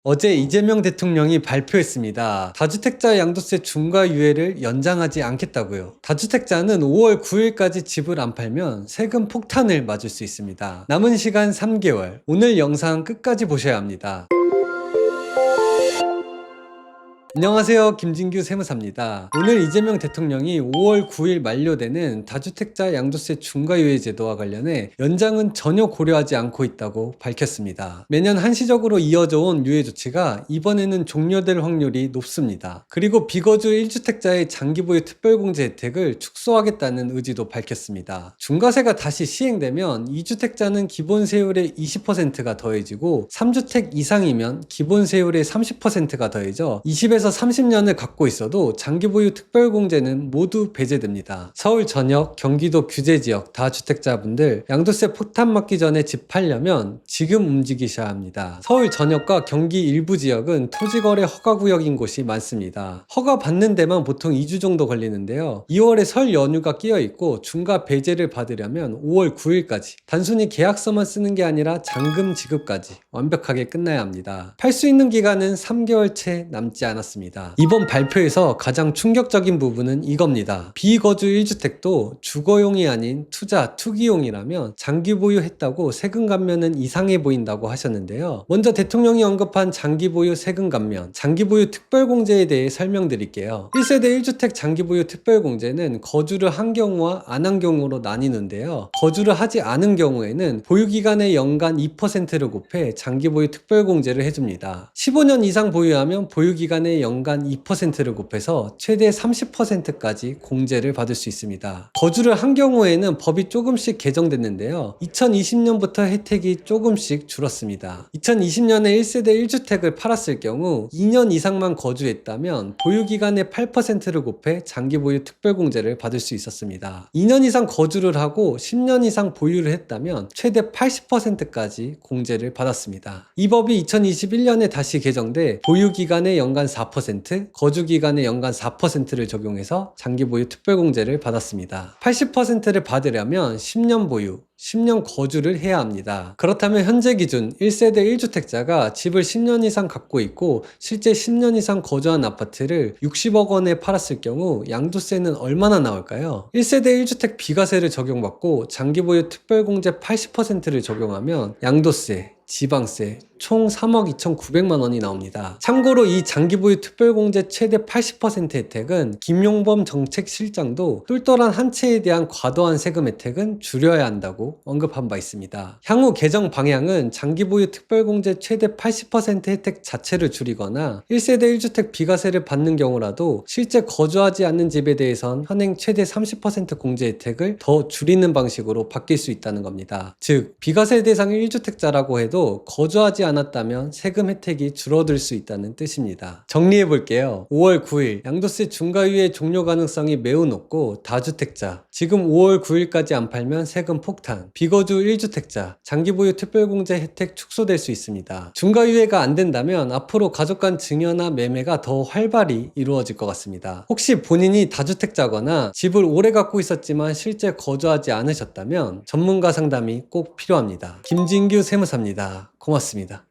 어제 이재명 대통령이 발표했습니다. 다주택자 양도세 중과 유예를 연장하지 않겠다고요. 다주택자는 5월 9일까지 집을 안 팔면 세금 폭탄을 맞을 수 있습니다. 남은 시간 3개월. 오늘 영상 끝까지 보셔야 합니다. 안녕하세요, 김진규 세무사입니다. 오늘 이재명 대통령이 5월 9일 만료되는 다주택자 양도세 중과유예 제도와 관련해 연장은 전혀 고려하지 않고 있다고 밝혔습니다. 매년 한시적으로 이어져 온 유예 조치가 이번에는 종료될 확률이 높습니다. 그리고 비거주 1주택자의 장기보유 특별공제 혜택을 축소하겠다는 의지도 밝혔습니다. 중과세가 다시 시행되면 2주택자는 기본세율의 20%가 더해지고 3주택 이상이면 기본세율의 30%가 더해져 20에서 30년을 갖고 있어도 장기보유 특별공제는 모두 배제됩니다. 서울 전역, 경기도 규제지역 다주택자분들 양도세 폭탄 맞기 전에 집 팔려면 지금 움직이셔야 합니다. 서울 전역과 경기 일부 지역은 토지거래 허가구역인 곳이 많습니다. 허가 받는 데만 보통 2주 정도 걸리는데요. 2월에 설 연휴가 끼어있고 중과 배제를 받으려면 5월 9일까지 단순히 계약서만 쓰는 게 아니라 잔금 지급까지 완벽하게 끝나야 합니다. 팔 수 있는 기간은 3개월 채 남지 않았습니다. 이번 발표에서 가장 충격적인 부분은 이겁니다. 비거주 1주택도 주거용이 아닌 투자, 투기용이라면 장기 보유했다고 세금 감면은 이상해 보인다고 하셨는데요. 먼저 대통령이 언급한 장기 보유 세금 감면, 장기 보유 특별공제에 대해 설명드릴게요. 1세대 1주택 장기 보유 특별공제는 거주를 한 경우와 안 한 경우로 나뉘는데요. 거주를 하지 않은 경우에는 보유기간의 연간 2%를 곱해 장기 보유 특별공제를 해줍니다. 15년 이상 보유하면 보유기간의 연간 2%를 곱해서 최대 30%까지 공제를 받을 수 있습니다. 거주를 한 경우에는 법이 조금씩 개정됐는데요. 2020년부터 혜택이 조금씩 줄었습니다. 2020년에 1세대 1주택을 팔았을 경우 2년 이상만 거주했다면 보유기간의 8%를 곱해 장기보유 특별공제를 받을 수 있었습니다. 2년 이상 거주를 하고 10년 이상 보유를 했다면 최대 80%까지 공제를 받았습니다. 이 법이 2021년에 다시 개정돼 보유기간의 연간 4%, 거주기간의 연간 4%를 적용해서 장기보유 특별공제를 받았습니다. 80%를 받으려면 10년 보유, 10년 거주를 해야 합니다. 그렇다면 현재 기준 1세대 1주택자가 집을 10년 이상 갖고 있고 실제 10년 이상 거주한 아파트를 60억 원에 팔았을 경우 양도세는 얼마나 나올까요? 1세대 1주택 비과세를 적용받고 장기보유 특별공제 80%를 적용하면 양도세, 지방세 총 3억 2,900만 원이 나옵니다. 참고로 이 장기보유 특별공제 최대 80% 혜택은 김용범 정책실장도 똘똘한 한 채에 대한 과도한 세금 혜택은 줄여야 한다고 언급한 바 있습니다. 향후 개정 방향은 장기보유 특별공제 최대 80% 혜택 자체를 줄이거나 1세대 1주택 비과세를 받는 경우라도 실제 거주하지 않는 집에 대해선 현행 최대 30% 공제 혜택을 더 줄이는 방식으로 바뀔 수 있다는 겁니다. 즉 비과세 대상 1주택자라고 해도 거주하지 않았다면 세금 혜택이 줄어들 수 있다는 뜻입니다. 정리해 볼게요. 5월 9일 양도세 중과유예 종료 가능성이 매우 높고 다주택자 지금 5월 9일까지 안 팔면 세금 폭탄, 비거주 1주택자 장기보유 특별공제 혜택 축소될 수 있습니다. 중과유예가 안 된다면 앞으로 가족 간 증여나 매매가 더 활발히 이루어질 것 같습니다. 혹시 본인이 다주택자거나 집을 오래 갖고 있었지만 실제 거주하지 않으셨다면 전문가 상담이 꼭 필요합니다. 김진규 세무사입니다. 고맙습니다.